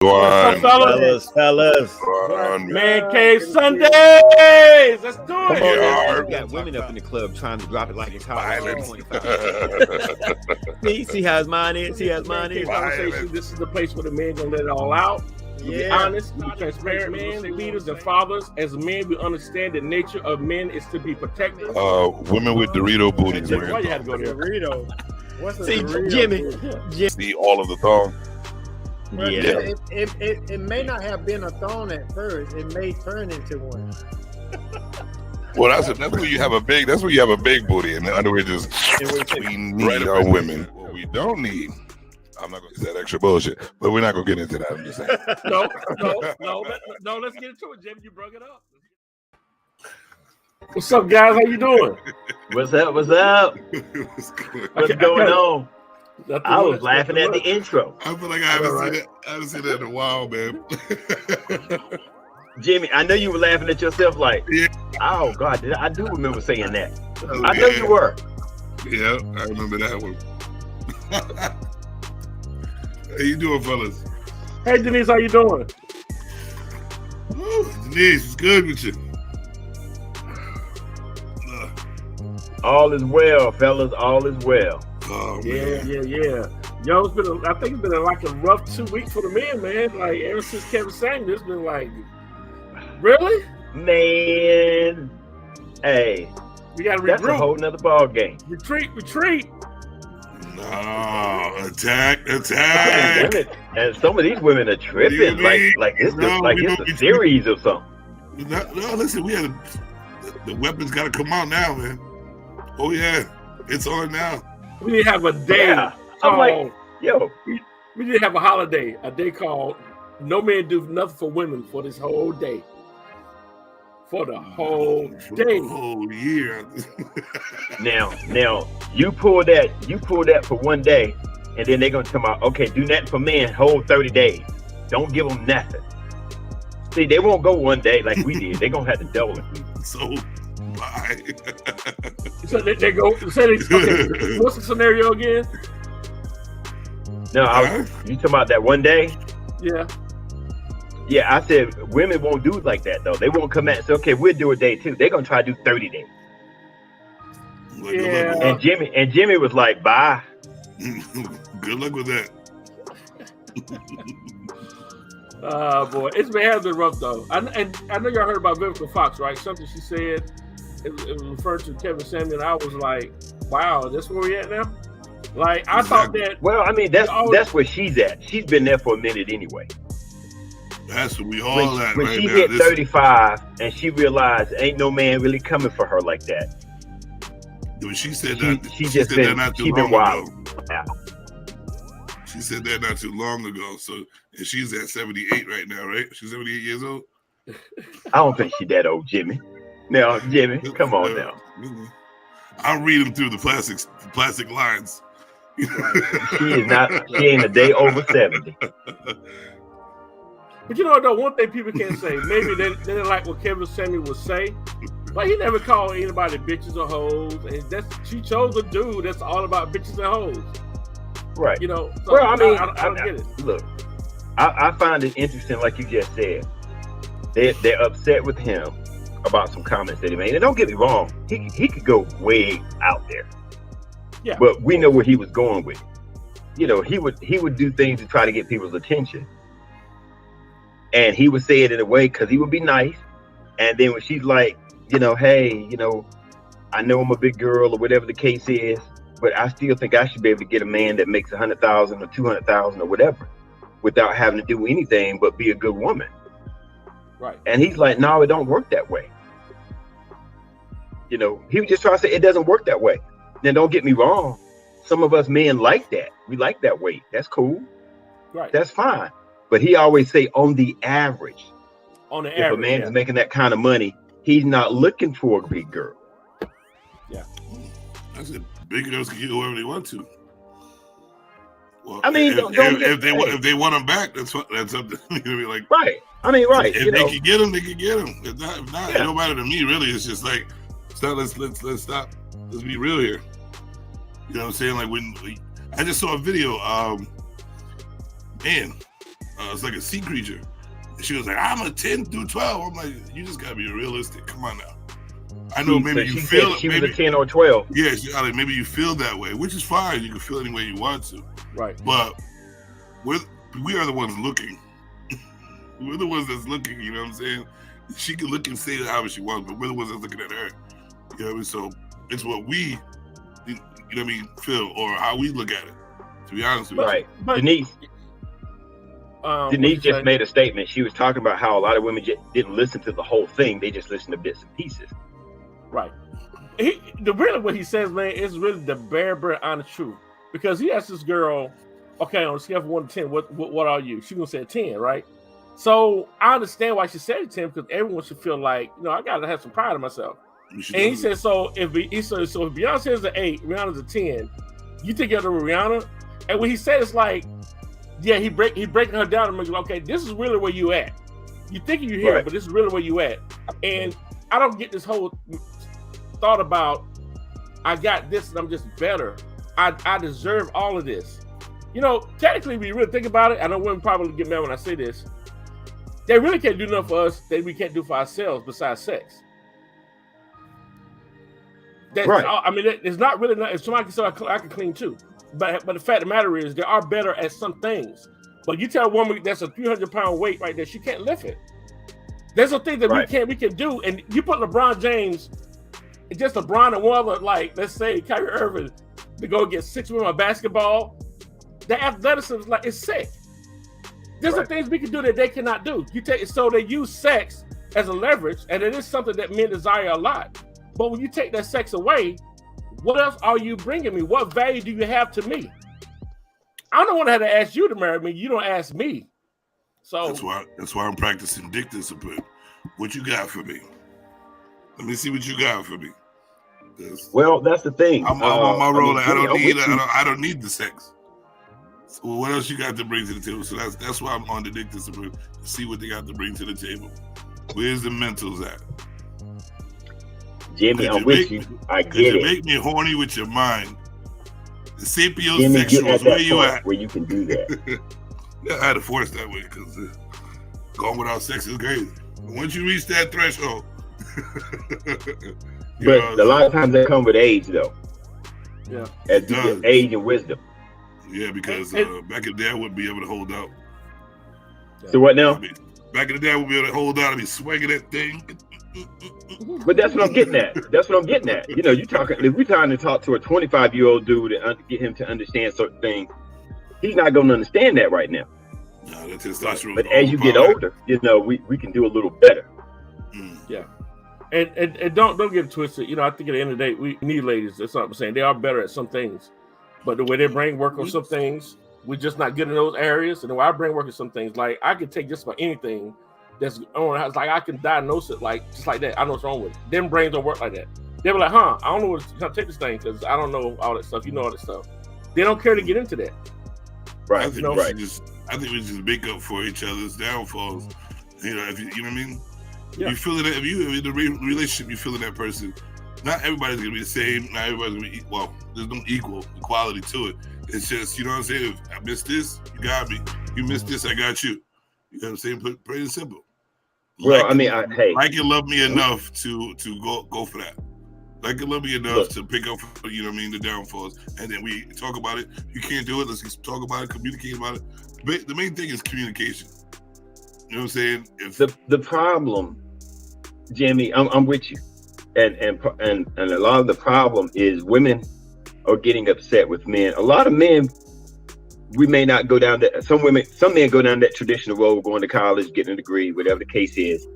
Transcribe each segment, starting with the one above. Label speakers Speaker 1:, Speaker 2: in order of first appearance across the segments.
Speaker 1: Go on.
Speaker 2: Fellas.
Speaker 1: Go on,
Speaker 3: Man Cave Sundays. Let's do it.
Speaker 2: We got women up in the club trying to drop it like it's hot.
Speaker 1: Violence.
Speaker 2: See how his mind is.
Speaker 3: Conversation. This is the place where the men gonna let it all out. Be honest, be transparent, man. Leaders and fathers, as men, we understand the nature of men is to be protected.
Speaker 1: Women with Dorito booties.
Speaker 3: Why you had to go there?
Speaker 4: Dorito. What's a
Speaker 2: See,
Speaker 4: Dorito?
Speaker 2: Jimmy.
Speaker 1: See all of the thong.
Speaker 4: Well,
Speaker 2: Yeah.
Speaker 4: It may not have been a thorn at first. It may turn into one.
Speaker 1: Well, that's where you have a big. That's where you have a big booty. And in other words, just we need our women. What we don't need. I'm not going to say that extra bullshit, but we're not going to get into that. I'm just saying.
Speaker 3: No. Let's get into it, Jim. You brought it up. What's up, guys? How you doing?
Speaker 5: What's up? What's going on? I was laughing at the intro.
Speaker 1: I feel like I haven't seen that in a while, man.
Speaker 5: Jimmy, I know you were laughing at yourself like,
Speaker 1: Yeah.
Speaker 5: Oh, God, I do remember saying that.
Speaker 1: Oh,
Speaker 5: I know you were.
Speaker 1: Yeah, I remember that one. How you doing, fellas?
Speaker 3: Hey, Denise, how you doing?
Speaker 1: Woo, Denise, it's good with you.
Speaker 5: All is well, fellas. All is well.
Speaker 1: Oh,
Speaker 3: Yeah.
Speaker 1: man.
Speaker 3: Yo, I think it's been like a rough 2 weeks for the men, man. Like ever since Kevin Samuels, it's been like, really?
Speaker 5: Man. Hey,
Speaker 3: We got to
Speaker 5: that's a
Speaker 3: regroup.
Speaker 5: whole nother ball game.
Speaker 3: Retreat.
Speaker 1: No, attack.
Speaker 5: And some of these women are tripping. Like it's a series or something.
Speaker 1: No, listen, the weapons got to come out now, man. Oh, yeah. It's on now.
Speaker 3: We need to have a day.
Speaker 5: Yeah. I'm like, yo.
Speaker 3: We need to have a holiday, a day called No Men Do Nothing for Women for this whole day. For the whole day.
Speaker 1: The whole year.
Speaker 5: Now, you pull that for one day, and then they're gonna come out, okay, do that for men, whole 30 days. Don't give them nothing. See, they won't go one day like we did. They're gonna have to double it.
Speaker 1: So, bye.
Speaker 3: So they go, okay, what's the scenario again?
Speaker 5: No, you talking about that one day?
Speaker 3: Yeah.
Speaker 5: Yeah, I said women won't do it like that though. They won't come out and say, okay, we'll do a day too. They're gonna try to do 30 days.
Speaker 3: Yeah.
Speaker 5: And Jimmy was like, bye.
Speaker 1: Good luck with that.
Speaker 3: Boy, has been rough though. I know y'all heard about Vivica Fox, right? Something she said, it was referred to Kevin Samuels. I was like, wow, that's where we at now? Like, I thought that.
Speaker 5: Well, I mean, that's where she's at. She's been there for a minute anyway.
Speaker 1: That's what we all at
Speaker 5: when
Speaker 1: right
Speaker 5: she
Speaker 1: now.
Speaker 5: hit 35 and she realized ain't no man really coming for her like that.
Speaker 1: When she said that,
Speaker 5: she said that not too long ago. Yeah.
Speaker 1: She said that not too long ago. So, and she's at 78 right now, right? She's 78 years old.
Speaker 5: I don't think she's that old, Jimmy. Now, Jimmy, come on now.
Speaker 1: I'll read them through the plastic lines.
Speaker 5: She ain't a day over 70.
Speaker 3: But you know, though, one thing people can't say, maybe they didn't like what Kevin Samuels would say, but he never called anybody bitches or hoes, and she chose a dude that's all about bitches and hoes.
Speaker 5: Right.
Speaker 3: You know, so
Speaker 5: well, I mean,
Speaker 3: I don't get it.
Speaker 5: Look, I find it interesting, like you just said, they're upset with him about some comments that he made. And don't get me wrong, he could go way out there. Yeah. But we know where he was going with. You know, he would do things to try to get people's attention. And he would say it in a way because he would be nice. And then when she's like, you know, hey, you know, I know I'm a big girl or whatever the case is, but I still think I should be able to get a man that makes 100,000 or 200,000 or whatever without having to do anything but be a good woman.
Speaker 3: Right.
Speaker 5: And he's like, no, it don't work that way. You know, he was just trying to say it doesn't work that way. Now, don't get me wrong. Some of us men like that. We like that way. That's cool.
Speaker 3: Right.
Speaker 5: That's fine. But he always say on the average.
Speaker 3: On the
Speaker 5: if
Speaker 3: average,
Speaker 5: a man is making that kind of money, he's not looking for a big girl.
Speaker 3: Yeah.
Speaker 1: I said big girls can get whoever they want to. Well,
Speaker 5: I mean,
Speaker 1: if they want them back, that's something. You know, like
Speaker 5: right. I mean, right.
Speaker 1: If they can get them, they can get them. If not, it don't matter to me. Really, it's just like, stop. Let's stop. Let's be real here. You know what I'm saying? Like I just saw a video. Man, it's like a sea creature. And she was like, I'm a 10 through 12. I'm like, you just gotta be realistic. Come on now. I know maybe you feel
Speaker 5: she was a 10 or 12.
Speaker 1: Yeah, maybe you feel that way, which is fine. You can feel any way you want to.
Speaker 3: Right.
Speaker 1: But we are the ones looking. We're the ones that's looking, you know what I'm saying? She can look and say however she wants, but we're the ones that's looking at her. You know what I mean? So it's what we, you know what I mean, feel or how we look at it, to be honest with you.
Speaker 5: Right. Denise just made a statement. She was talking about how a lot of women just didn't listen to the whole thing. They just listened to bits and pieces.
Speaker 3: Right. Really what he says, man, is really the bare honest truth. Because he asked this girl, okay, on a scale from 1 to 10, what are you? She gonna say a 10, right? So I understand why she said a 10, because everyone should feel like, I gotta have some pride in myself. And he said, so if Beyonce is an 8, Rihanna's a 10, you take it over Rihanna. And when he said, it's like, yeah, he breaking her down and making, okay, this is really where you at. You think you're here, but this is really where you at. And I don't get this whole thought about I got this and I'm just better. I deserve all of this. Technically, when you really think about it, I know women probably get mad when I say this. They really can't do nothing for us that we can't do for ourselves besides sex. That's
Speaker 5: right.
Speaker 3: I mean, it's not really. If somebody can say I can clean too, but the fact of the matter is, they are better at some things. But you tell a woman that's a 300-pound weight right there, she can't lift it. There's some things that we can do, and you put LeBron James, just LeBron and one other, like let's say Kyrie Irving, to go get 6 women on basketball. The athleticism is it's sick. There's some things we can do that they cannot do. So they use sex as a leverage, and it is something that men desire a lot. But when you take that sex away, what else are you bringing me? What value do you have to me? I don't want to have to ask you to marry me. You don't ask me. So
Speaker 1: that's why I'm practicing dick discipline. What you got for me? Let me see what you got for me.
Speaker 5: Well, that's the thing.
Speaker 1: I'm on my roll. I don't need the sex. So what else you got to bring to the table? So that's why I'm on the dick discipline to see what they got to bring to the table. Where's the mentals at?
Speaker 5: Jimmy, I'm with you. I get it.
Speaker 1: Make me horny with your mind. The
Speaker 5: Jimmy,
Speaker 1: sapiosexuals, where you at?
Speaker 5: Where you can do that.
Speaker 1: Yeah, I had to force that way because going without sex is crazy. Once you reach that threshold,
Speaker 5: but a lot of times that come with age, though.
Speaker 3: Yeah,
Speaker 5: as you get age and wisdom.
Speaker 1: Yeah, because back in the day, I wouldn't be able to hold out.
Speaker 5: So what now?
Speaker 1: Back in the day, I would be able to hold out and be swinging that thing.
Speaker 5: But that's what I'm getting at. You talking. If we're trying to talk to a 25-year-old dude and get him to understand certain things, he's not going to understand that right now.
Speaker 1: No, that's testosterone.
Speaker 5: But as you get older, we can do a little better.
Speaker 3: Yeah, and don't get it twisted. I think at the end of the day, we need ladies. That's what I'm saying. They are better at some things, but the way their brain work on some things, we're just not good in those areas. And the way our brain work on some things, like I can take just about anything that's on. It's like I can diagnose it just like that. I know what's wrong with it. Them brains don't work like that. They were like, I don't know what to take this thing because I don't know all that stuff. You know all that stuff. They don't care to get into that.
Speaker 5: Right.
Speaker 1: I think we just make up for each other's downfalls. If you know what I mean. Yeah. You feeling that if you in the relationship, you feeling that person. Not everybody's gonna be the same. Not everybody's gonna be equal. There's no equality to it. It's just what I'm saying. If I missed this, you got me. You missed this, I got you. You know what I'm saying? Plain and simple.
Speaker 5: Well,
Speaker 1: like you love me enough to go for that. Like you love me enough to pick up, the downfalls, and then we talk about it. You can't do it. Let's just talk about it, communicate about it. But the main thing is communication. You know what I'm saying?
Speaker 5: The problem, Jimmy, I'm with you, and a lot of the problem is women are getting upset with men. A lot of men, we may not go down that. Some men go down that traditional road, going to college, getting a degree, whatever the case is.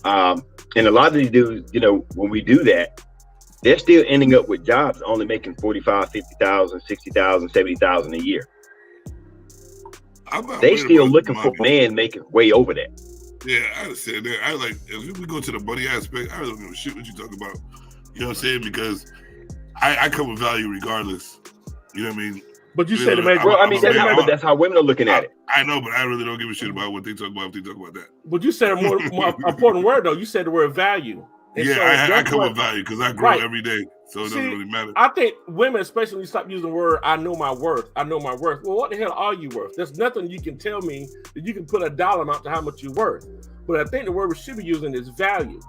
Speaker 5: And a lot of these dudes, when we do that, they're still ending up with jobs only making 45, 50,000, 60,000, 70,000 a year. They still looking for a man making way over that.
Speaker 1: Yeah, I understand that. If we go to the money aspect, I don't give a shit what you talk about. You know what I'm saying? Because I come with value regardless. You know what I mean?
Speaker 3: But you said
Speaker 5: that's how women are looking at it.
Speaker 1: I know, but I really don't give a shit about what they talk about if they talk about that.
Speaker 3: But you said a more important word, though. You said the word value. And
Speaker 1: I come with value because I grow every day So it doesn't really matter.
Speaker 3: I think women, especially when you stop using the word, I know my worth. I know my worth. Well, what the hell are you worth? There's nothing you can tell me that you can put a dollar amount to how much you're worth. But I think the word we should be using is value.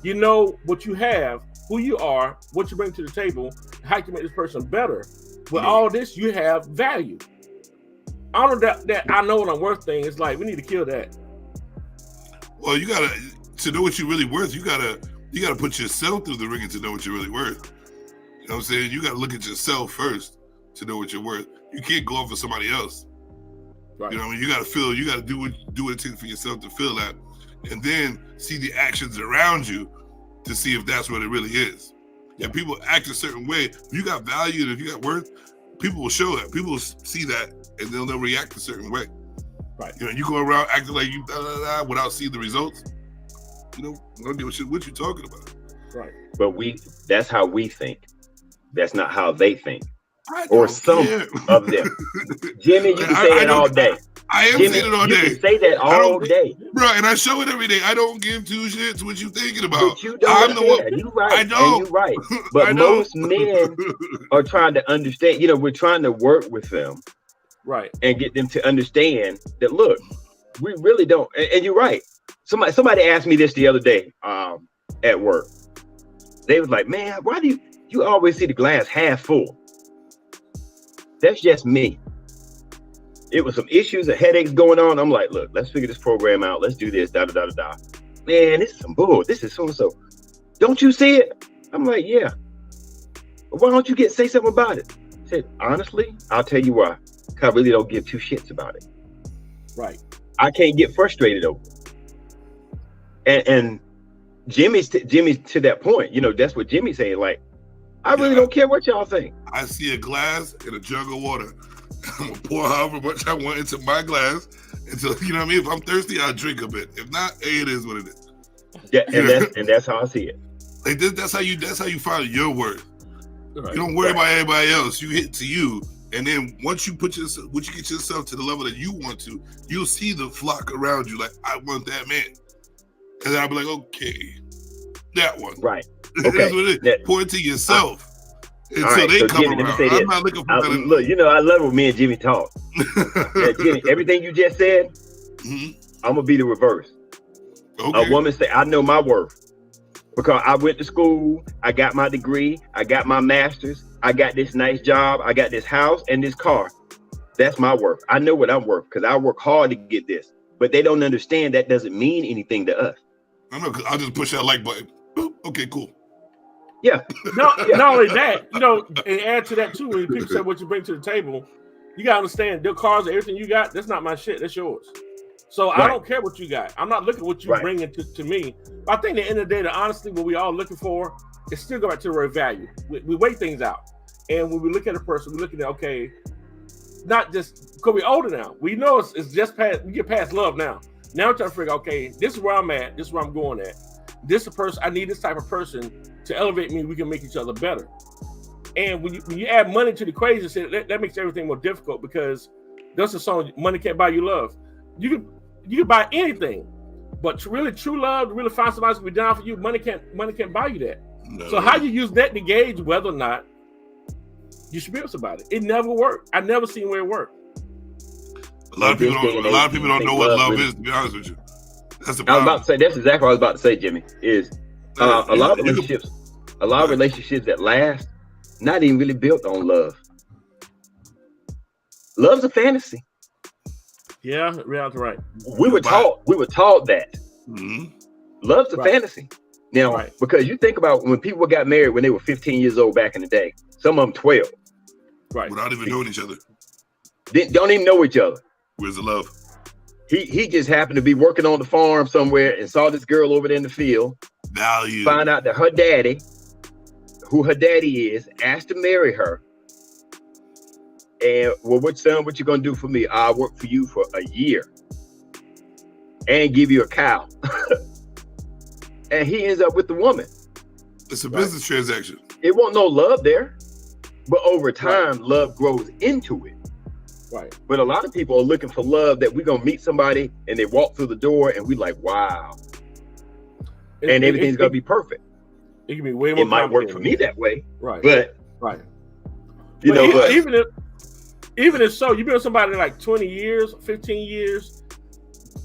Speaker 3: You know what you have, who you are, what you bring to the table, how you can make this person better. With all this, you have value. I don't know that I know what I'm worth thing. It's like, we need to kill that.
Speaker 1: Well, you gotta, to know what you're really worth, you gotta put yourself through the ringer to know what you're really worth. You know what I'm saying? You gotta look at yourself first to know what you're worth. You can't go off for somebody else. Right. You know what I mean? You gotta do what it takes for yourself to feel that, and then see the actions around you to see if that's what it really is. And people act a certain way. If you got value and if you got worth, people will show that. People will see that, and they'll react a certain way.
Speaker 3: Right.
Speaker 1: You know, you go around acting like you without seeing the results. You know, don't give a shit what you talking about.
Speaker 3: Right.
Speaker 5: But that's how we think. That's not how they think. Or some of them. Jimmy, you can say that all day.
Speaker 1: I am saying it all day.
Speaker 5: You can say that all day.
Speaker 1: Bro, and I show it every day. I don't give two shits what you thinking about.
Speaker 5: But you don't care. You're right. I don't. And you're right. But most men are trying to understand. You know, we're trying to work with them.
Speaker 3: Right. And
Speaker 5: get them to understand that, look, we really don't. And you're right. Somebody asked me this the other day at work. They was like, man, why do you always see the glass half full? That's just me. It was some issues, headaches going on. I'm like, look, let's figure this program out. Let's do this, Man, this is some bull. This is so-and-so. Don't you see it? I'm like, yeah. Why don't you say something about it? I said, honestly, I'll tell you why. I really don't give two shits about it.
Speaker 3: Right.
Speaker 5: I can't get frustrated over it. And Jimmy's to that point. You know, that's what Jimmy's saying. Like, I really don't care what y'all think.
Speaker 1: I see a glass and a jug of water. I'm gonna pour however much I want into my glass until, you know what I mean? If I'm thirsty, I'll drink a bit. If not, it is what it is.
Speaker 5: Yeah, and that's how I see it.
Speaker 1: Like that's how you find your worth.
Speaker 3: Right.
Speaker 1: You don't worry about everybody else. You hit to you. And then once you get yourself to the level that you want to, you'll see the flock around you. Like, I want that man. And then I'll be like, okay, that one.
Speaker 5: Right.
Speaker 1: Okay. That's what it is. Point to yourself. Until they come
Speaker 5: Jimmy,
Speaker 1: around. I'm not looking for that.
Speaker 5: Look, you know, I love when me and Jimmy talk. Jimmy, everything you just said, I'm gonna be the reverse.
Speaker 1: Okay.
Speaker 5: A woman say, I know my worth. Because I went to school, I got my degree, I got my master's, I got this nice job, I got this house and this car. That's my worth. I know what I'm worth because I work hard to get this. But they don't understand that doesn't mean anything to us.
Speaker 1: I know, because I'll just push that like button. Okay, cool.
Speaker 5: Yeah.
Speaker 3: Not only that, you know, and add to that too, when people say what you bring to the table, you gotta understand their cars, everything you got, that's not my shit, that's yours. So I don't care what you got. I'm not looking at what you bring to me. But I think at the end of the day, that honestly, what we all looking for is still go back to the word value. We weigh things out. And when we look at a person, we're looking at, okay, not just because we're older now. We know it's just past, we get past love now. Now we're trying to figure out, okay, this is where I'm at, this is where I'm going at. This is a person, I need this type of person to elevate me, we can make each other better. And when you add money to the equation, that makes everything more difficult because that's a song, money can't buy you love. You can buy anything, but to really true love, to really find somebody who's gonna be down for you, money can't buy you that. No. So how you use that to gauge whether or not you should be with somebody? It never worked. I never seen where it worked.
Speaker 1: A lot of people don't know what love is, to be honest with you. That's the problem.
Speaker 5: I was about to say, that's exactly what I was about to say, Jimmy, is a lot of relationships that last, not even really built on love. Love's a fantasy.
Speaker 3: Yeah, reality, right.
Speaker 5: We were taught that. Mm-hmm. Love's a fantasy. Now, because you think about when people got married when they were 15 years old back in the day, some of them 12.
Speaker 1: Right. Without even knowing each other.
Speaker 5: They don't even know each other.
Speaker 1: Where's the love?
Speaker 5: He just happened to be working on the farm somewhere and saw this girl over there in the field.
Speaker 1: Value.
Speaker 5: Find out that her daddy, who her daddy is, asked to marry her. And, well, what you gonna do for me? I'll work for you for a year and give you a cow. And he ends up with the woman.
Speaker 1: It's a business transaction.
Speaker 5: It won't no love there. But over time, love grows into it.
Speaker 3: Right.
Speaker 5: But a lot of people are looking for love that we're gonna meet somebody and they walk through the door and we like, wow. And everything's gonna be perfect.
Speaker 3: It can be way more.
Speaker 5: It might work for me that way,
Speaker 3: right?
Speaker 5: But
Speaker 3: right.
Speaker 5: You know, but
Speaker 3: even if so, you've been with somebody like 20 years, 15 years,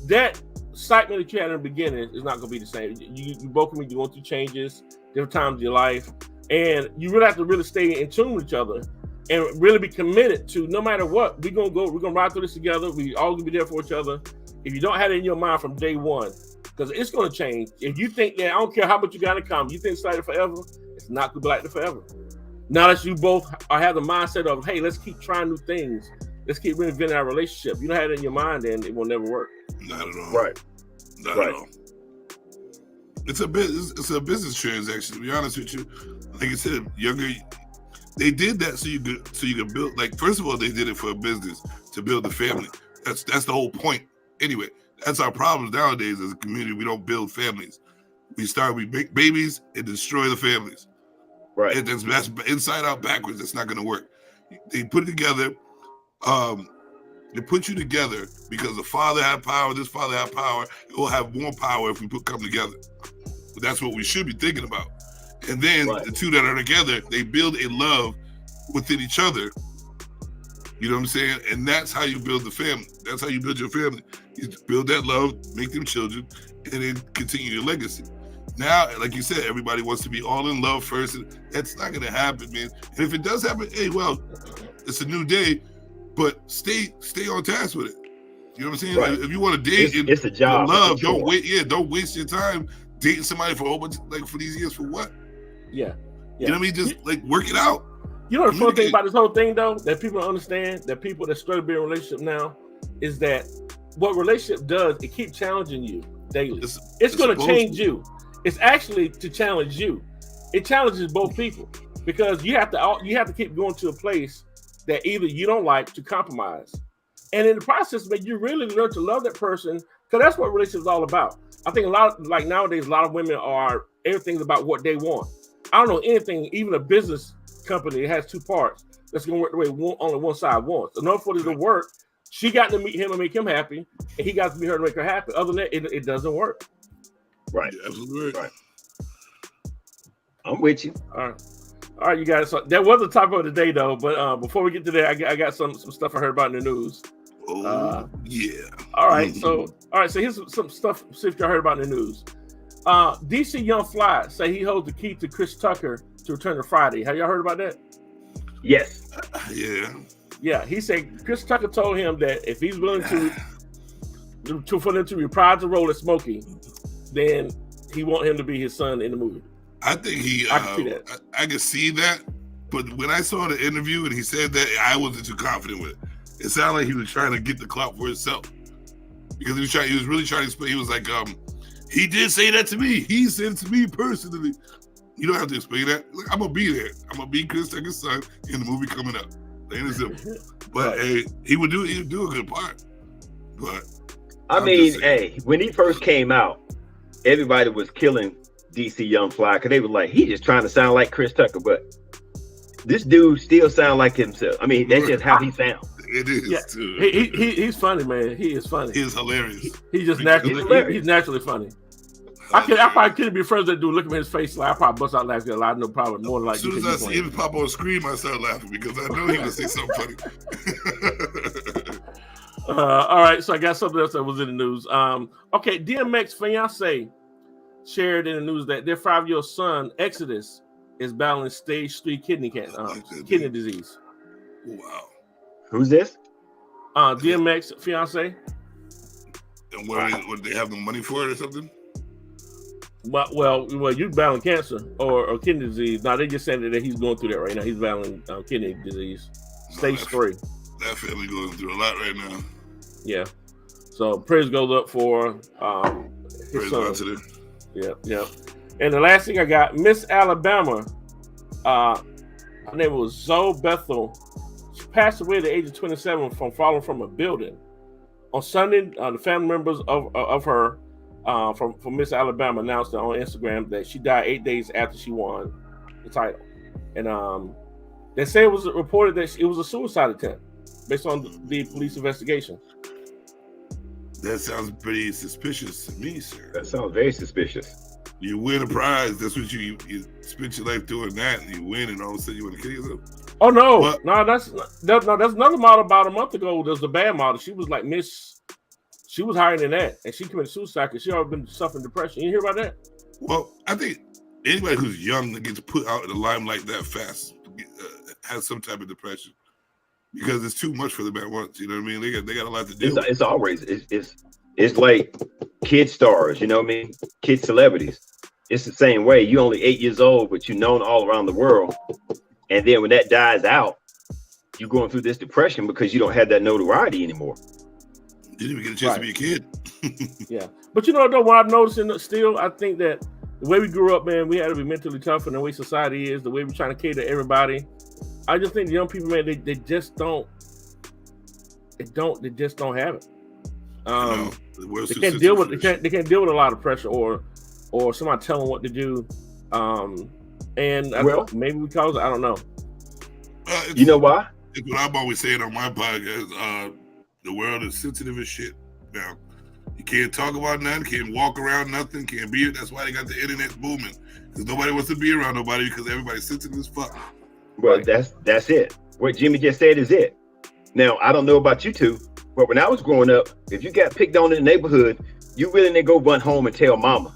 Speaker 3: that excitement that you had in the beginning is not going to be the same. You both going through changes, different times of your life, and you really have to really stay in tune with each other and really be committed to no matter what, we're gonna ride through this together. We all gonna be there for each other. If you don't have it in your mind from day one, because it's gonna change. If you think that I don't care how much you got in common, you think it's like that forever, it's not gonna be like that forever. Now that you both have the mindset of, hey, let's keep trying new things, let's keep reinventing our relationship. You don't have it in your mind, then it will never work.
Speaker 1: Not at all.
Speaker 5: Right.
Speaker 1: Not at all. It's a business transaction. To be honest with you, like I said, younger. They did that so you could build. Like, first of all, they did it for a business to build the family. That's the whole point. Anyway, that's our problems nowadays as a community. We don't build families. We make babies and destroy the families.
Speaker 5: Right.
Speaker 1: And that's inside out backwards. That's not going to work. They put it together. They put you together because the father had power. This father had power. It will have more power if we come together. But that's what we should be thinking about. And then the two that are together, they build a love within each other. You know what I'm saying? And that's how you build the family. That's how you build your family. You build that love, make them children, and then continue your legacy. Now, like you said, everybody wants to be all in love first. And that's not going to happen, man. And if it does happen, hey, well, it's a new day, but stay on task with it. You know what I'm saying?
Speaker 5: Right.
Speaker 1: If you want to date
Speaker 5: it's a job.
Speaker 1: Love, don't waste your time dating somebody for a whole bunch, like for these years for what?
Speaker 3: Yeah.
Speaker 1: You know what I mean? Just like work it out.
Speaker 3: You know the fun thing about this whole thing, though, that people don't understand, that people that struggle to be in a relationship now, is that what relationship does, it keeps challenging you daily. It's going to change you. It's actually to challenge you. It challenges both people because you have to keep going to a place that either you don't like to compromise. And in the process, man, you really learn to love that person because that's what relationship is all about. I think nowadays, a lot of women are, everything's about what they want. I don't know anything, even a business company that has two parts that's going to work the way only one side wants. In order for it to work, she got to meet him and make him happy, and he got to meet her to make her happy. Other than that, it doesn't work.
Speaker 5: Right.
Speaker 1: Yeah, absolutely right.
Speaker 5: I'm with you.
Speaker 3: All right, you guys. So that was the topic of the day, though. But before we get to that, I got some stuff I heard about in the news.
Speaker 1: Yeah.
Speaker 3: All right. So here's some stuff. See if y'all heard about in the news. DC Young Fly say he holds the key to Chris Tucker to Return to Friday. Have y'all heard about that?
Speaker 5: Yes.
Speaker 1: Yeah.
Speaker 3: Yeah. He said Chris Tucker told him that if he's willing for them to reprise the role of Smokey, then he want him to be his son in the movie.
Speaker 1: I think
Speaker 3: I can see that.
Speaker 1: I can see that, but when I saw the interview and he said that, I wasn't too confident with it. It sounded like he was trying to get the clout for himself because he was really trying to explain. He was like, he did say that to me. He said it to me personally. You don't have to explain that. Look, I'm gonna be there. I'm gonna be Chris Tucker's son in the movie coming up. Plain and simple. But hey, he would do a good part. But
Speaker 5: I mean, hey, when he first came out, everybody was killing DC Young Fly because they were like, he just trying to sound like Chris Tucker, but this dude still sound like himself. I mean, that's just how he sounds.
Speaker 1: It is too.
Speaker 3: He's funny, man. He is funny.
Speaker 1: He is hilarious.
Speaker 3: He's just naturally. He's naturally funny. I probably couldn't be friends with that dude. Look at his face. Like, I probably bust out laughing. I had no problem. More than like.
Speaker 1: As soon as I see him pop on screen, I start laughing because I know he would say something funny.
Speaker 3: All right, so I got something else that was in the news. Okay, DMX fiance shared in the news that their 5-year-old son Exodus is battling stage 3 kidney disease.
Speaker 1: Wow.
Speaker 5: Who's this?
Speaker 3: DMX fiance.
Speaker 1: And what they have the money for it or something?
Speaker 3: Well, you battling cancer or kidney disease. Now they just saying that he's going through that right now. He's battling kidney disease, stage 3.
Speaker 1: That family going through a lot right now.
Speaker 3: Yeah. So prayers goes up for his son.
Speaker 1: To them.
Speaker 3: Yeah. And the last thing I got, Miss Alabama. Her name was Zoe Bethel. She passed away at the age of 27 from falling from a building. On Sunday, the family members of her from Miss Alabama announced on Instagram that she died 8 days after she won the title. And they say it was reported that it was a suicide attempt based on the police investigation.
Speaker 1: That sounds pretty suspicious to me, sir.
Speaker 5: That sounds very suspicious.
Speaker 1: You win a prize. That's what you spend your life doing that, and you win, and all of a sudden you want to kill yourself.
Speaker 3: Oh no,
Speaker 1: What?
Speaker 3: no, that's another model about a month ago. There's the bad model. She was like she was higher than that, and she committed suicide because she already been suffering depression. You hear about that?
Speaker 1: Well, I think anybody who's young that gets put out in the limelight that fast has some type of depression because it's too much for them at once. You know what I mean? They got a lot to do.
Speaker 5: It's always it's like kid stars. You know what I mean? Kid celebrities. It's the same way. You only 8 years old, but you're known all around the world. And then when that dies out, you're going through this depression because you don't have that notoriety anymore.
Speaker 1: You didn't even get a chance to be a kid.
Speaker 3: Yeah. But you know, though, what I'm noticing still, I think that the way we grew up, man, we had to be mentally tough, and the way society is, the way we're trying to cater to everybody. I just think the young people, man, they just don't have it. They can't deal with they can't deal with a lot of pressure or somebody telling them what to do. Maybe because I don't know.
Speaker 5: You know why?
Speaker 1: It's what I'm always saying on my podcast. The world is sensitive as shit now. You can't talk about nothing, can't walk around nothing, can't be it. That's why they got the internet booming. Because nobody wants to be around nobody because everybody's sensitive as fuck.
Speaker 5: Well, that's it. What Jimmy just said is it. Now, I don't know about you two, but when I was growing up, if you got picked on in the neighborhood, you really didn't go run home and tell mama.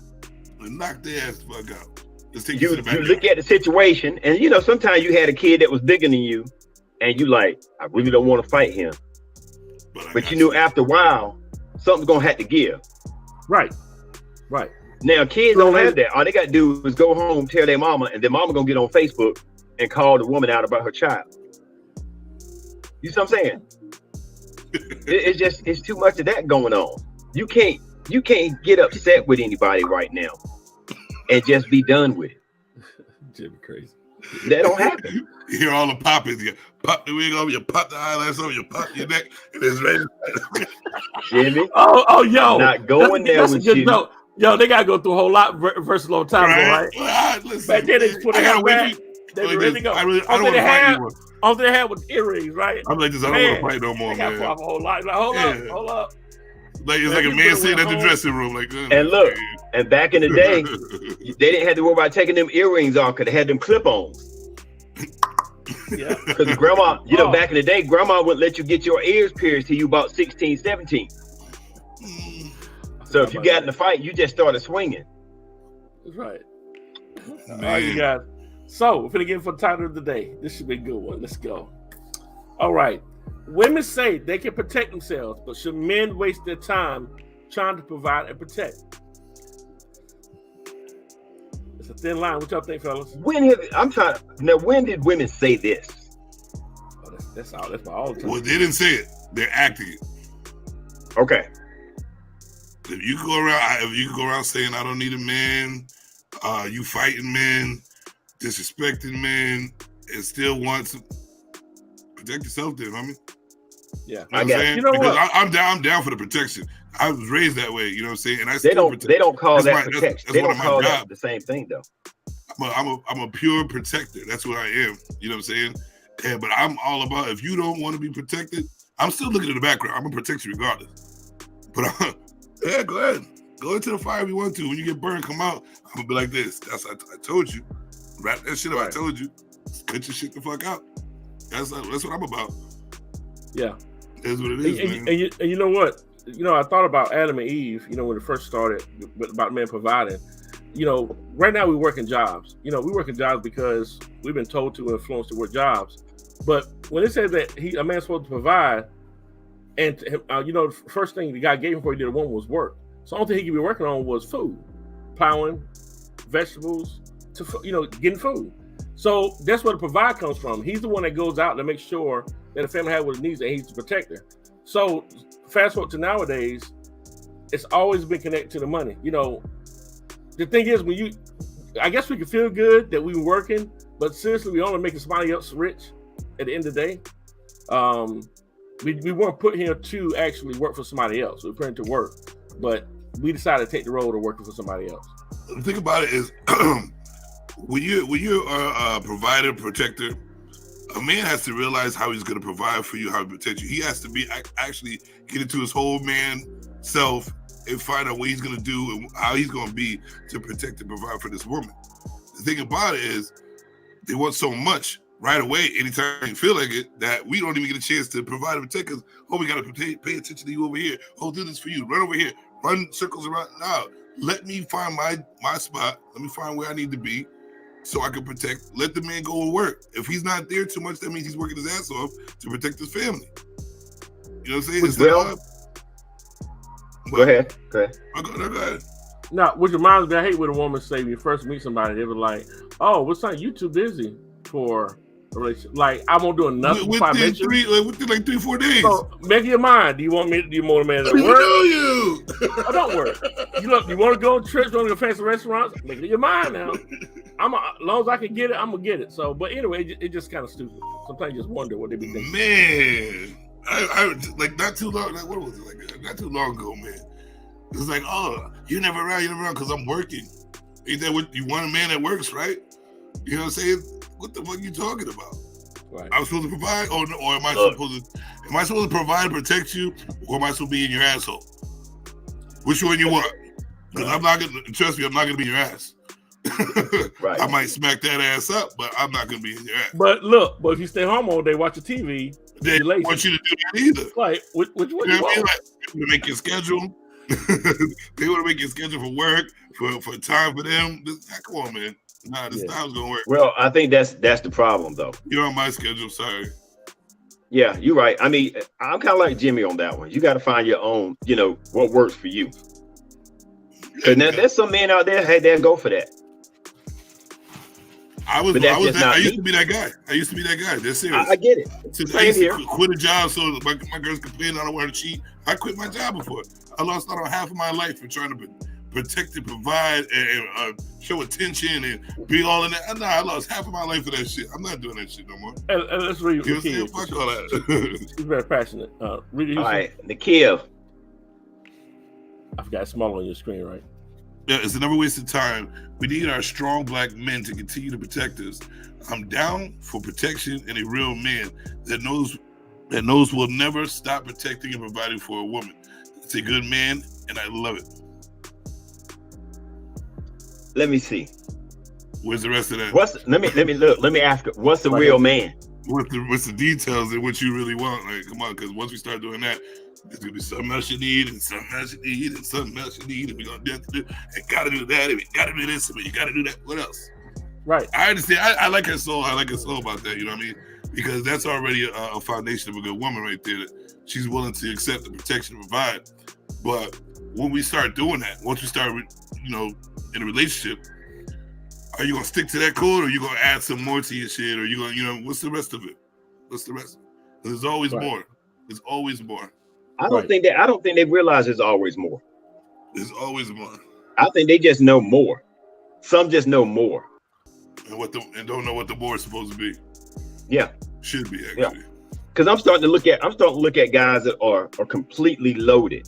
Speaker 1: And knock their ass the fuck out.
Speaker 5: You look at the situation, and you know, sometimes you had a kid that was bigger than you, and you like, I really don't want to fight him. But you knew after a while, something's gonna have to give. Right. Now kids don't have that. All they gotta do is go home, tell their mama, and their mama gonna get on Facebook and call the woman out about her child. You see what I'm saying? It's too much of that going on. You can't get upset with anybody right now and just be done with it.
Speaker 2: Jimmy crazy.
Speaker 5: That don't happen.
Speaker 1: You hear all the poppings. You pop the wig over, you pop the eyelashes over, you pop your neck, and it's ready.
Speaker 5: Jimmy.
Speaker 3: Oh, yo.
Speaker 5: I'm not going there with you.
Speaker 3: Note. Yo, they gotta go through a whole lot versus a long time ago, right?
Speaker 1: Well, listen,
Speaker 3: back then they just put a hair back. They really go.
Speaker 1: I don't want to fight anymore.
Speaker 3: All they had was earrings, right?
Speaker 1: I'm like this. I don't want to fight no more, man.
Speaker 3: A whole lot. Like, hold up.
Speaker 1: Like it's like a man sitting at the dressing room, like.
Speaker 5: And look, and back in the day, they didn't have to worry about taking them earrings off because they had them clip-ons. Yeah. Because grandma, back in the day, grandma wouldn't let you get your ears pierced till you about 16, 17. So if you got in a fight, you just started swinging.
Speaker 3: That's right. All right, you guys. So we're gonna get for the title of the day. This should be a good one. Let's go. All right. Women say they can protect themselves, but should men waste their time trying to provide and protect? It's a thin line. What y'all think, fellas?
Speaker 5: When did women say this?
Speaker 3: Oh, that's all the time.
Speaker 1: Well, they didn't say it. They're acting it.
Speaker 5: Okay.
Speaker 1: If you go around saying I don't need a man, you fighting men, disrespecting men, and still want to protect yourself, then, homie.
Speaker 3: Yeah,
Speaker 1: I guess.
Speaker 3: You know
Speaker 1: because
Speaker 3: what?
Speaker 1: I'm down for the protection. I was raised that way, you know what I'm saying? And
Speaker 5: they don't call that protection. They don't call that the same thing, though.
Speaker 1: I'm a pure protector. That's what I am. You know what I'm saying? But I'm all about, if you don't want to be protected, I'm still looking at the background. I'm gonna protect you regardless. But yeah, go ahead. Go into the fire if you want to. When you get burned, come out. I'm gonna be like this. That's I told you. Wrap that shit up. Right. I told you. Cut your shit the fuck out. That's what I'm about.
Speaker 3: Yeah.
Speaker 1: That's what it is, man.
Speaker 3: And you know what? I thought about Adam and Eve, when it first started, about men providing. Right now we work in jobs. We work in jobs because we've been told to influence to work jobs. But when it says that a man's supposed to provide, and the first thing the guy gave him before he did a woman was work. So the only thing he could be working on was food, plowing, vegetables, getting food. So that's where the provide comes from. He's the one that goes out to make sure that the family has what it needs, and he's the protector. So fast forward to nowadays, it's always been connected to the money. The thing is, I guess we can feel good that we were working, but seriously, we only making somebody else rich at the end of the day. We weren't put here to actually work for somebody else. We were put here to work, but we decided to take the road of working for somebody else.
Speaker 1: The thing about it is, when you're a provider, protector, a man has to realize how he's going to provide for you, how to protect you. He has to be actually get into his whole man self and find out what he's gonna do and how he's gonna be to protect and provide for this woman. The thing about it is, they want so much right away, anytime they feel like it, that we don't even get a chance to provide and protect us. Oh, we gotta pay attention to you over here. Oh, do this for you. Run over here. Run circles around. Now, let me find my spot. Let me find where I need to be so I can protect. Let the man go and work. If he's not there too much, that means he's working his ass off to protect his family. You know what I'm saying?
Speaker 5: Go ahead.
Speaker 1: Go ahead.
Speaker 3: Now, which reminds me, I hate when a woman say when you first meet somebody, they were like, "Oh, what's up? You too busy for a relationship." Like, I won't do nothing.
Speaker 1: Within 3-4 days.
Speaker 3: So make your mind. Do you want me more man to work?
Speaker 1: Know you.
Speaker 3: Oh, don't work. You want to go on trips, want to go to fancy restaurants? Make it your mind now. As long as I can get it, I'm gonna get it. So, but anyway, it just kind of stupid. Sometimes you just wonder what they be thinking.
Speaker 1: Man, I like not too long. Like, what was it? Like not too long ago, man. It was like, oh, you're never around because I'm working. Ain't that what you want, a man that works, right? You know what I'm saying? What the fuck are you talking about?
Speaker 3: Right.
Speaker 1: I'm supposed to provide, or am I supposed to provide and protect you, or am I supposed to be in your asshole? Which one you want? Because I'm not gonna trust me. I'm not gonna be in your ass. Right. I might smack that ass up, but I'm not gonna be in your ass.
Speaker 3: But if you stay home all day watching TV,
Speaker 1: they don't want you to do that either.
Speaker 3: Like, which one you want?
Speaker 1: Like, they want to make your schedule. They want to make your schedule for work, for time for them. Come on, man. Nah, this time's gonna work.
Speaker 5: Well, I think that's the problem, though.
Speaker 1: You're on my schedule. Sorry.
Speaker 5: Yeah, you're right. I mean, I'm kind of like Jimmy on that one. You got to find your own, what works for you. Because now there's some men out there that go for that.
Speaker 1: I used to be that guy. That's serious.
Speaker 5: I get it.
Speaker 1: I used to quit a job so my girls complain I don't want to cheat. I quit my job before. I lost out on half of my life for trying to protect and provide and show attention and be all in that. Nah, I lost half of my life for that shit. I'm not doing that shit no more.
Speaker 3: And let's read
Speaker 1: you know, fuck all that.
Speaker 3: He's very passionate. Read it.
Speaker 5: All right, Nikhil.
Speaker 3: I forgot it's small on your screen, right?
Speaker 1: Yeah, it's another waste of time. We need our strong black men to continue to protect us. I'm down for protection and a real man that knows will never stop protecting and providing for a woman. It's a good man, and I love it.
Speaker 5: Let me see.
Speaker 1: Where's the rest of that?
Speaker 5: Let me look. Let me ask her. What's a real man?
Speaker 1: What's the details and what you really want? Like, come on, because once we start doing that, there's gonna be something else you need, and something else you need, and something else you need, and we're gonna do and gotta do that, and we gotta do this, but you gotta do that. What else?
Speaker 3: Right.
Speaker 1: I understand. I like her soul. I like her soul about that. You know what I mean? Because that's already a foundation of a good woman right there. That she's willing to accept the protection and provide. But when we start doing that, once we start, in a relationship, are you gonna stick to that code, or are you gonna add some more to your shit, or you gonna, what's the rest of it? There's always more. There's always more.
Speaker 5: I don't think they realize there's always more.
Speaker 1: There's always more.
Speaker 5: I think they just know more. Some just know more.
Speaker 1: And don't know what the more is supposed to be.
Speaker 5: Yeah.
Speaker 1: Should be actually.
Speaker 5: Yeah. Because I'm starting to look at guys that are completely loaded.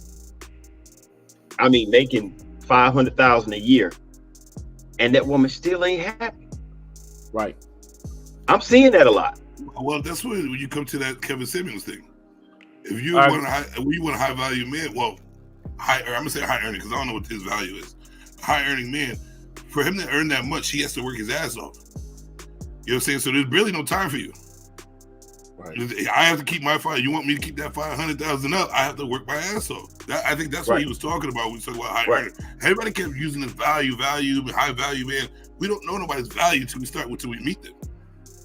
Speaker 5: I mean, making $500,000 a year, and that woman still ain't happy. Right. I'm seeing that a lot.
Speaker 1: Well, that's when you come to that Kevin Samuels thing. If you want a high value man, I'm gonna say high earning because I don't know what his value is. High earning man, for him to earn that much, he has to work his ass off. You know what I'm saying? So there's really no time for you. Right. I have to keep my fire. You want me to keep that 500,000 up? I have to work my ass off. I think that's what he was talking about when we talk about high earning. Everybody kept using this value, high value man. We don't know nobody's value till we meet them.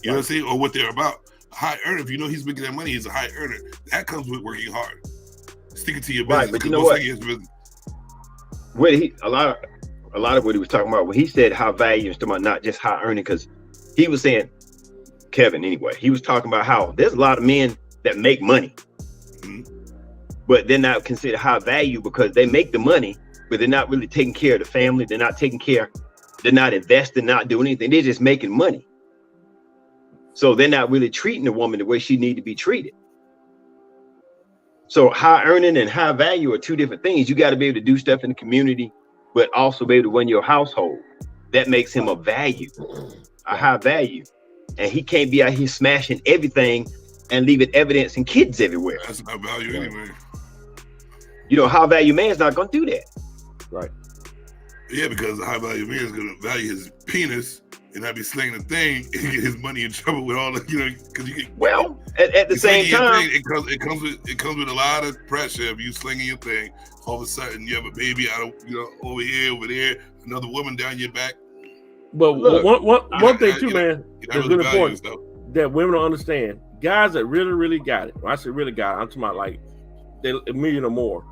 Speaker 1: You know what I'm saying? Or what they're about. High earner, if you know he's making that money, he's a high earner. That comes with working hard, sticking to your business.
Speaker 5: Right, but you know what? A lot of what he was talking about when he said high value and talking about not just high earning, because he was saying, Kevin, anyway, he was talking about how there's a lot of men that make money, but they're not considered high value because they make the money, but they're not really taking care of the family. They're not investing, not doing anything. They're just making money. So they're not really treating the woman the way she needs to be treated. So high earning and high value are two different things. You got to be able to do stuff in the community, but also be able to run your household. That makes him a high value. And he can't be out here smashing everything and leaving evidence and kids everywhere.
Speaker 1: That's not value anyway.
Speaker 5: high value man's not gonna do that.
Speaker 3: Right.
Speaker 1: Yeah, because the high value man is going to value his penis and not be slinging the thing and get his money in trouble with all the, because you get.
Speaker 5: Well, at the same time,
Speaker 1: it comes with a lot of pressure. If you slinging your thing, all of a sudden you have a baby out of, over here, over there, another woman down your back.
Speaker 3: But
Speaker 5: look,
Speaker 3: one thing too, man, that's really important
Speaker 1: stuff
Speaker 3: that women don't understand. Guys that really, really got it. When I say really got it, I'm talking about like they're $1 million or more.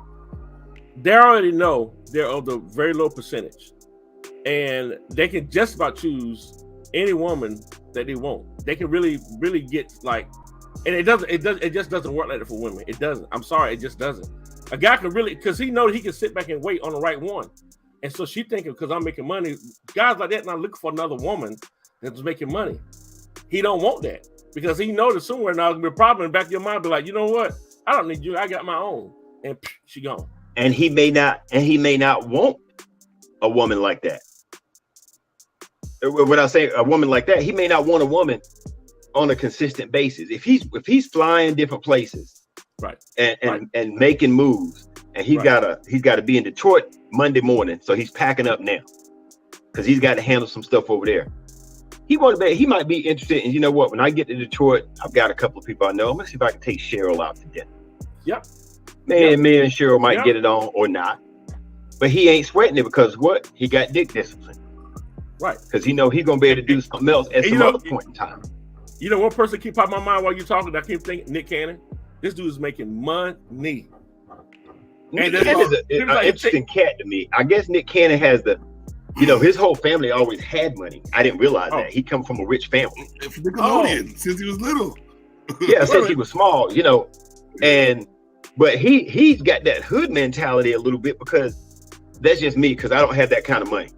Speaker 3: They already know they're of the very low percentage, and they can just about choose any woman that they want. They can really, really get like, and it just doesn't work like that for women. It doesn't. I'm sorry, it just doesn't. A guy can really, because he knows he can sit back and wait on the right one, and so she thinking because I'm making money, guys like that not looking for another woman that's making money. He don't want that because he knows that somewhere now there'll be a problem in the back of your mind. Be like, you know what? I don't need you. I got my own, and she gone.
Speaker 5: And he may not want a woman like that. When I say a woman like that, he may not want a woman on a consistent basis. If he's flying different places,
Speaker 3: right,
Speaker 5: and making moves, and he's got to be in Detroit Monday morning, so he's packing up now because he's got to handle some stuff over there. He might be interested in, you know what? When I get to Detroit, I've got a couple of people I know. I'm gonna see if I can take Cheryl out to dinner.
Speaker 3: Yep.
Speaker 5: Me and Cheryl might get it on or not, but he ain't sweating it because what? He got dick discipline,
Speaker 3: right?
Speaker 5: Because he know he's gonna be able to do something else at some other point in time.
Speaker 3: You know, one person keep popping my mind while you're talking. I keep thinking Nick Cannon. This dude is making money.
Speaker 5: Nick Cannon is an interesting cat to me. I guess Nick Cannon has his whole family always had money. I didn't realize that he come from a rich family.
Speaker 1: Since he was little.
Speaker 5: Yeah, since he was small, but he's got that hood mentality a little bit because that's just me because I don't have that kind of money.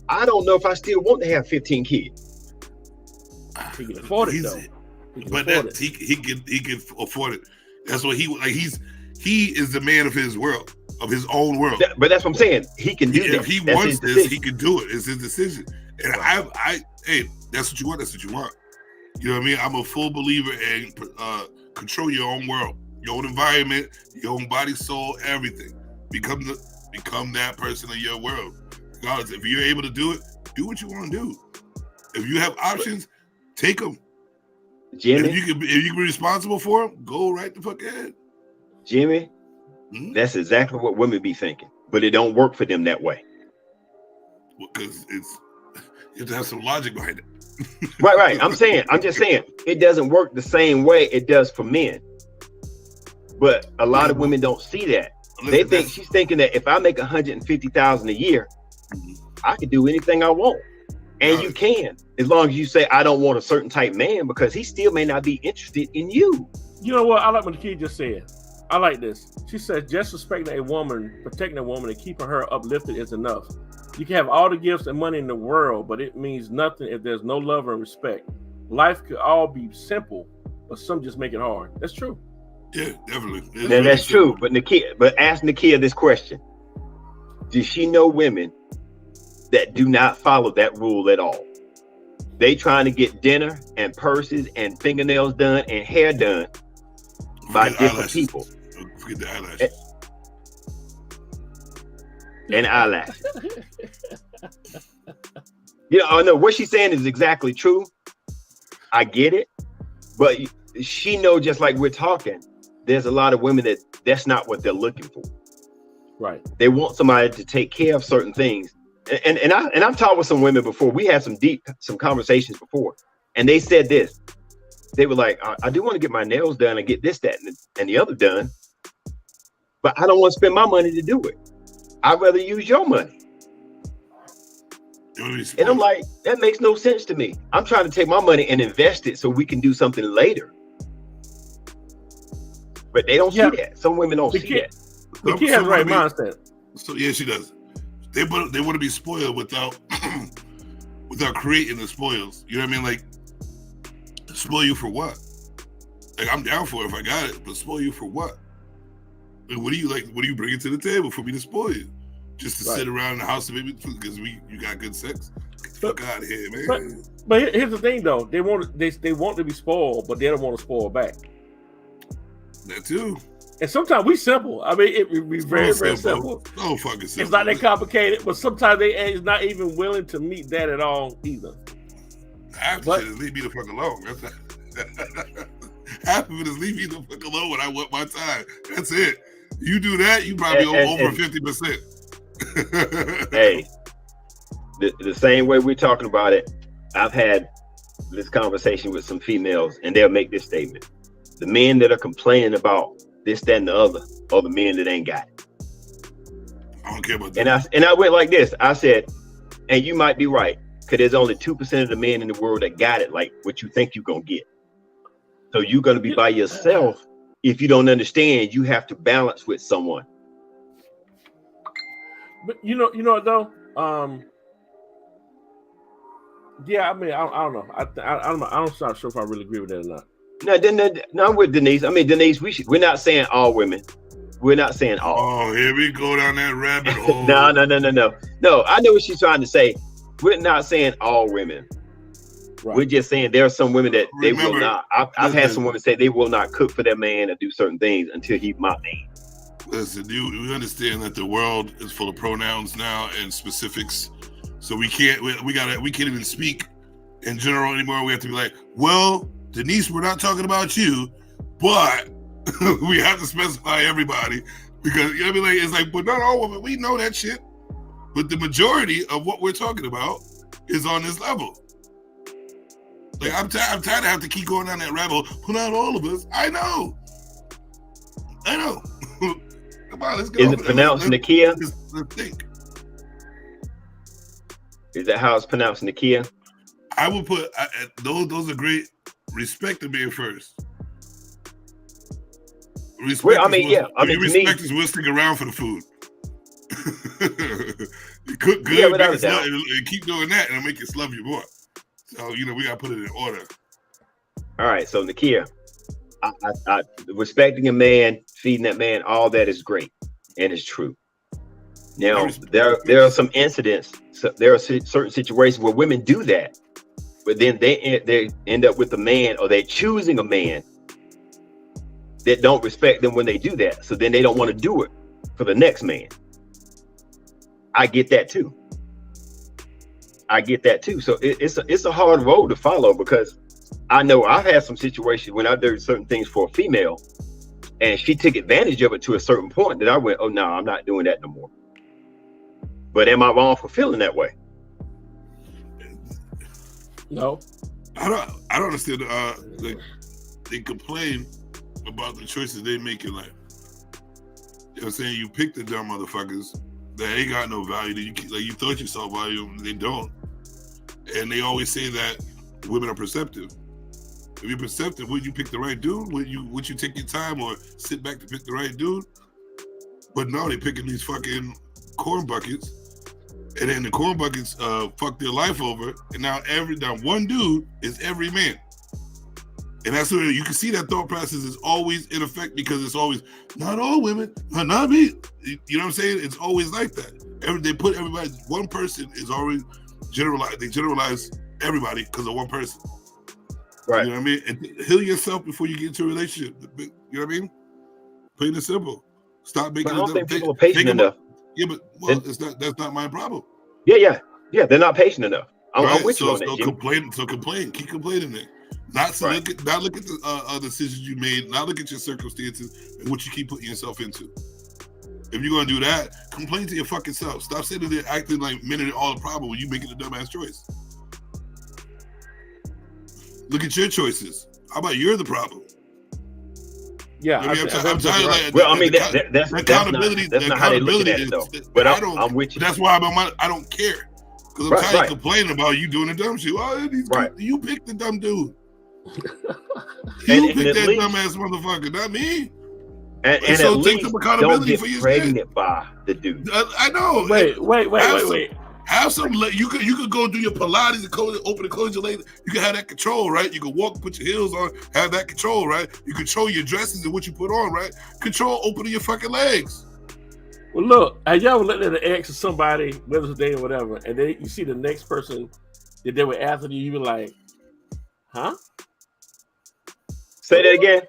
Speaker 5: I don't know if I still want to have 15 kids.
Speaker 3: He can afford it though.
Speaker 1: He can afford it. That's what he like. He is the man of his world, of his own world.
Speaker 5: But that's what I'm saying. He can do that.
Speaker 1: If he wants this, he can do it. It's his decision. And hey, that's what you want. That's what you want. You know what I mean? I'm a full believer in control your own world, your own environment, your own body, soul, everything. Become that person in your world. Regardless, if you're able to do it, do what you want to do. If you have options, take them.
Speaker 5: Jimmy,
Speaker 1: if you can be responsible for them, go right the fuck ahead.
Speaker 5: Jimmy, that's exactly what women be thinking, but it don't work for them that way.
Speaker 1: Because you have to have some logic behind it.
Speaker 5: Right. I'm just saying, it doesn't work the same way it does for men. But a lot of women don't see that. Listen, she's thinking that if I make $150,000 a year, I can do anything I want. And you can, as long as you say, I don't want a certain type man, because he still may not be interested in you.
Speaker 3: You know what? I like what the kid just said. I like this. She said, just respecting a woman, protecting a woman, and keeping her uplifted is enough. You can have all the gifts and money in the world, but it means nothing if there's no love and respect. Life could all be simple, but some just make it hard. That's true.
Speaker 1: Yeah, definitely.
Speaker 5: Now, that's true. But ask Nakia this question. Does she know women that do not follow that rule at all? They trying to get dinner and purses and fingernails done and hair done by different people.
Speaker 1: Forget the eyelashes.
Speaker 5: And eyelashes. I know what she's saying is exactly true. I get it. But she know, just like we're talking, there's a lot of women that's not what they're looking for.
Speaker 3: Right.
Speaker 5: They want somebody to take care of certain things. And I've talked with some women before. We had some conversations before, and they said this. They were like, I do want to get my nails done and get this, that, and the other done, but I don't want to spend my money to do it. I'd rather use your money. And I'm like, that makes no sense to me. I'm trying to take my money and invest it so we can do something later. But they don't see that. Some women don't see that.
Speaker 3: The kid has the right mindset.
Speaker 1: So yeah, she does. They want to be spoiled without creating the spoils. You know what I mean? Like, spoil you for what? Like, I'm down for it if I got it, but spoil you for what? Like, what do you bring to the table for me to spoil you? Just to sit around in the house and maybe because you got good sex? Get the fuck out of here, man.
Speaker 3: But here's the thing, though. They want to be spoiled, but they don't want to spoil back.
Speaker 1: That too.
Speaker 3: And sometimes we simple. I mean, it would be very, very simple.
Speaker 1: Oh, fucking simple.
Speaker 3: It's not that complicated, but sometimes they is not even willing to meet that at all either.
Speaker 1: Half of it is leave me the fuck alone. Half of it is leave me the fuck alone when I want my time. That's it. You do that, you probably over 50%.
Speaker 5: Hey, the same way we're talking about it, I've had this conversation with some females, and they'll make this statement: the men that are complaining about this, that, and the other are the men that ain't got it.
Speaker 1: I don't care about that.
Speaker 5: And I went like this. I said, and you might be right, because there's only 2% of the men in the world that got it like what you think you're gonna get. So you're gonna be by yourself. If you don't understand, you have to balance with someone.
Speaker 3: But you know what though? Yeah, I mean, I don't know. I'm not sure if I really agree with that or not.
Speaker 5: No, I'm with Denise. I mean, Denise, we're not saying all women. We're not saying all.
Speaker 1: Oh, here we go down that rabbit hole.
Speaker 5: No. No, I know what she's trying to say. We're not saying all women. Right. We're just saying there are some women that they will not. I've had some women say they will not cook for their man or do certain things until he's my man.
Speaker 1: Listen, we understand that the world is full of pronouns now and specifics, so we can't even speak in general anymore. We have to be like, well, Denise, we're not talking about you, but we have to specify everybody because you know what I mean. Like, it's like, but not all women. We know that shit, but the majority of what we're talking about is on this level. Like, I'm tired to have to keep going down that rabbit hole. Put out all of us. I know. Come on, let's go.
Speaker 5: Is it pronounced Nakia?
Speaker 1: Let's think.
Speaker 5: Is that how it's pronounced, Nakia?
Speaker 1: I would put those are great. Respect the man first. Respect is we'll stick around for the food. You cook good, and keep doing that, and it'll make it love you more. So we gotta put it in order.
Speaker 5: All right, so Nakia, I respecting a man, feeding that man, all that is great and it's true. Now there are some incidents. So there are certain situations where women do that, but then they end up with a man, or they're choosing a man that don't respect them when they do that. So then they don't want to do it for the next man. I get that too. So it's a hard road to follow, because I know I've had some situations when I did certain things for a female and she took advantage of it to a certain point that I went, oh no, I'm not doing that no more. But am I wrong for feeling that way?
Speaker 3: No.
Speaker 1: I don't understand. They complain about the choices they make in life. You know what I'm saying? You pick the dumb motherfuckers that ain't got no value. That you thought you saw value, they don't. And they always say that women are perceptive. If you're perceptive, would you pick the right dude? Would you take your time or sit back to pick the right dude? But no, they picking these fucking corn buckets, and then the corn buckets fuck their life over. And now one dude is every man. And that's where you can see that thought process is always in effect, because it's always not all women, not me. You know what I'm saying? It's always like that. They put everybody. One person is always generalized. They generalize everybody because of one person.
Speaker 5: Right.
Speaker 1: You know what I mean? And heal yourself before you get into a relationship. You know what I mean? Plain and simple. Stop making.
Speaker 5: I don't think people are patient enough.
Speaker 1: Yeah, but that's not my problem.
Speaker 5: Yeah. They're not patient enough. I'm with you on that.
Speaker 1: Complain. Keep complaining then. Not look at the decisions you made. Not look at your circumstances and what you keep putting yourself into. If you're gonna do that, complain to your fucking self. Stop sitting there acting like men are all the problem when you making a dumbass choice. Look at your choices. How about you're the problem?
Speaker 3: Yeah,
Speaker 1: I'm tired. Like,
Speaker 5: well, I mean, that's accountability. That's not how they look at it, though. But I'm with you.
Speaker 1: That's why I don't care, because I'm tired of complaining about you doing the dumb shit. You picked the dumb dude. You picked that dumbass motherfucker, not me.
Speaker 5: And so take some accountability for your pregnant by the dude.
Speaker 1: I know.
Speaker 3: Wait.
Speaker 1: Have some. You could go do your Pilates and open and close your legs. You can have that control, right? You can walk, put your heels on, have that control, right? You control your dresses and what you put on, right? Control opening your fucking legs.
Speaker 3: Well, look, have y'all let an ex or somebody, whether it's a date or whatever, and then you see the next person that they were after you be like, huh?
Speaker 5: Say that again.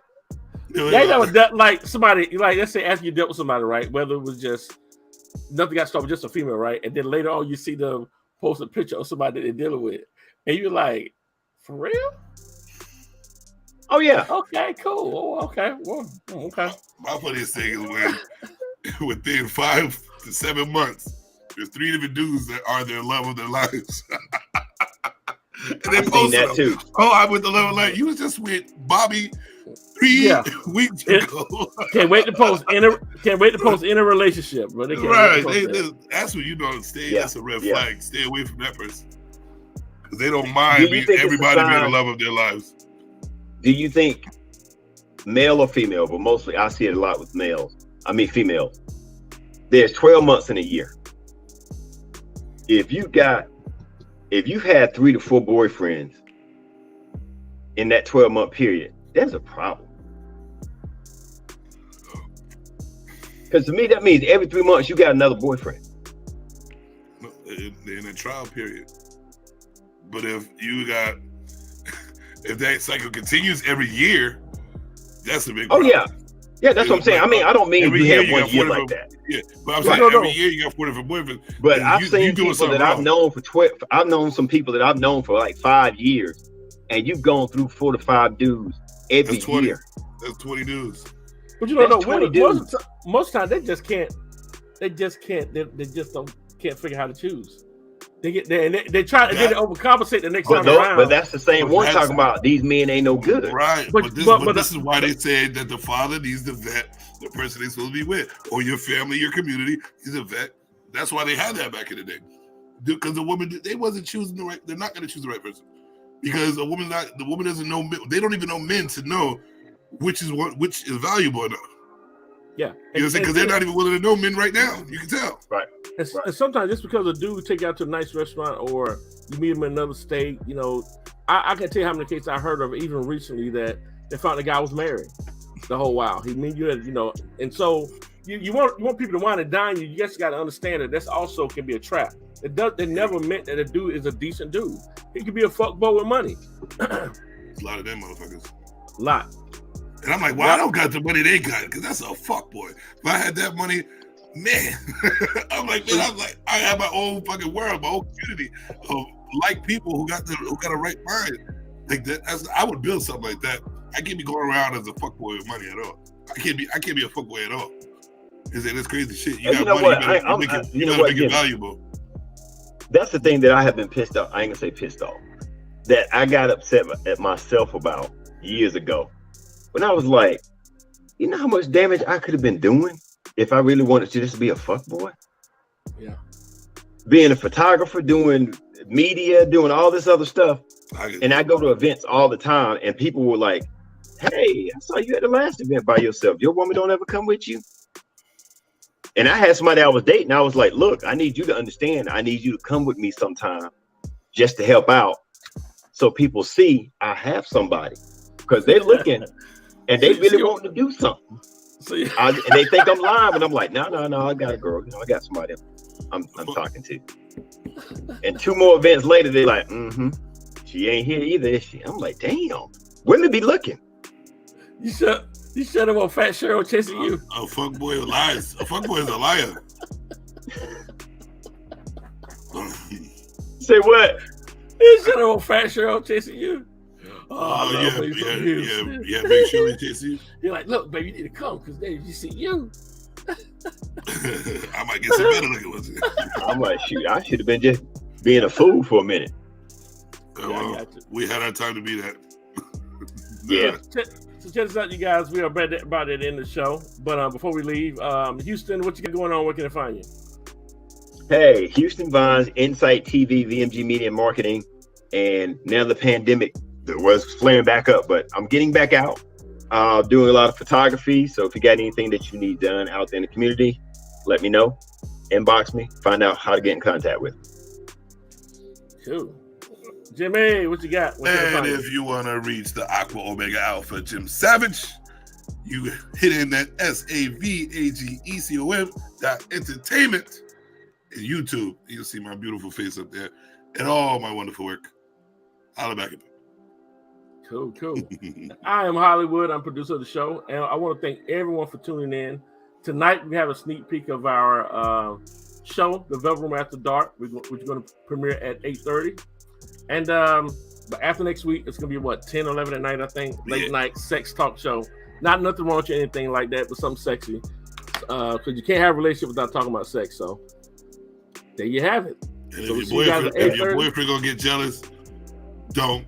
Speaker 3: They never dealt like somebody, like let's say after you dealt with somebody, right? Whether it was just nothing got started with just a female, right? And then later on you see them post a picture of somebody that they're dealing with, and you're like, for real?
Speaker 5: Oh yeah.
Speaker 3: Okay, cool. Oh, okay. Well, okay.
Speaker 1: My funniest thing is when within 5 to 7 months, there's 3 different dudes that are their love of their lives. And they post that too. Oh, I'm with the love of life. You was just with Bobby 3 weeks ago.
Speaker 3: Can't wait to post in a relationship, but
Speaker 1: right. That's what you know. That's a red flag. Stay away from that person because they don't mind everybody being the love of their lives.
Speaker 5: Do you think male or female? But mostly, I see it a lot with females. There's 12 months in a year. If you've had 3 to 4 boyfriends in that 12-month period, there's a problem. Because to me, that means every 3 months you got another boyfriend.
Speaker 1: In a trial period. But if that cycle continues every year, that's a big problem.
Speaker 5: Yeah, that's what I'm saying. I mean, I don't mean we have 1 year like that.
Speaker 1: Yeah, but I'm saying every year you got 4 different boyfriends.
Speaker 5: But I've seen people that I've known for 12. I've known some people that I've known for like 5 years, and you've gone through 4 to 5 dudes every year.
Speaker 1: That's 20 dudes.
Speaker 3: But you don't know, most times they just can't. They just can't figure how to choose. They try to overcompensate the next time around.
Speaker 5: But that's the same one talking about these men ain't no good.
Speaker 1: Right. But this is why they say that the father needs to vet the person they're supposed to be with, or your family, your community is a vet. That's why they had that back in the day. Because the woman, they wasn't choosing the right. They're not going to choose the right person because the woman doesn't know. They don't even know men to know which is valuable enough.
Speaker 3: Yeah,
Speaker 1: you know what I'm saying? Because they're not even willing to know men right now. You can tell.
Speaker 5: Right.
Speaker 3: And sometimes just because a dude take you out to a nice restaurant or you meet him in another state, you know, I can tell you how many cases I heard of even recently that they found the guy was married the whole while. He mean you had, you know, and so you want people to wine and dine you. You just got to understand that that's also can be a trap. It never meant that a dude is a decent dude. He could be a fuckboy with money.
Speaker 1: There's a lot of them motherfuckers.
Speaker 3: A lot.
Speaker 1: And I'm like, well, I don't got the money they got because that's a fuck boy. If I had that money, man, I have my own fucking world, my own community of like people who got a right mind. Like that, I would build something like that. I can't be going around as a fuck boy with money at all. I can't be a fuck boy at all. It's crazy shit. You got money, you gotta make it valuable.
Speaker 5: That's the thing that I have been pissed off. I ain't gonna say pissed off. That I got upset at myself about years ago. When I was like, you know how much damage I could have been doing if I really wanted to just be a fuckboy?
Speaker 3: Yeah.
Speaker 5: Being a photographer, doing media, doing all this other stuff. And I go to events all the time and people were like, hey, I saw you at the last event by yourself. Your woman don't ever come with you? And I had somebody I was dating. I was like, look, I need you to understand. I need you to come with me sometime just to help out. So people see I have somebody. Because they're looking and they really want to do something. And they think I'm lying, and I'm like, no, I got a girl. You know, I got somebody I'm talking to. And 2 more events later, they're like, she ain't here either, is she? I'm like, damn, women be looking.
Speaker 3: You shut up on Fat Cheryl chasing you.
Speaker 1: A fuckboy lies. A fuckboy is a liar.
Speaker 5: Say what?
Speaker 3: You shut up on Fat Cheryl chasing you.
Speaker 1: Yeah, make sure they chase you.
Speaker 3: You're like, look, baby, you need to come because then you see you.
Speaker 1: I might get some better looking ones.
Speaker 5: I'm like, shoot, I should have been just being a fool for a minute.
Speaker 1: We had our time to be that.
Speaker 5: Yeah.
Speaker 3: So check this out, you guys. We are about to end the show. But before we leave, Houston, what you got going on? Where can I find you? Hey,
Speaker 5: Houston Vines, Insight TV, VMG Media Marketing, and now the pandemic was flaring back up, but I'm getting back out, doing a lot of photography. So if you got anything that you need done out there in the community, let me know. Inbox me, find out how to get in contact with me.
Speaker 3: Cool. Jimmy, what you got?
Speaker 1: And if you want to reach the Aqua Omega Alpha Jim Savage, you hit in that SAVAGECOM.entertainment in YouTube. You'll see my beautiful face up there and all my wonderful work. Holla back at me.
Speaker 3: Cool. I am Hollywood. I'm producer of the show, and I want to thank everyone for tuning in. Tonight we have a sneak peek of our show, The Velvet Room After Dark, which is going to premiere at 8:30. And but after next week, it's going to be what 10, 11 at night, I think. Late night sex talk show. Not nothing wrong with anything like that, but something sexy. Because you can't have a relationship without talking about sex. So there you have it.
Speaker 1: And
Speaker 3: So
Speaker 1: if your boyfriend gonna get jealous, don't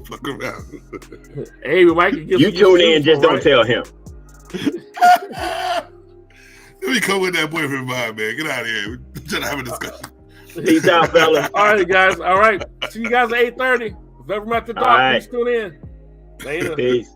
Speaker 1: fuck around.
Speaker 3: Hey, we might give
Speaker 5: you tune in, just don't tell him.
Speaker 1: Let me come with that boyfriend vibe, man. Get out of here. We're trying to have a discussion.
Speaker 5: Peace out, fellas.
Speaker 3: All right, guys. All right. See you guys at 8:30. Velvet Room After Dark.
Speaker 5: All right.
Speaker 3: Please tune in. Later.
Speaker 5: Peace.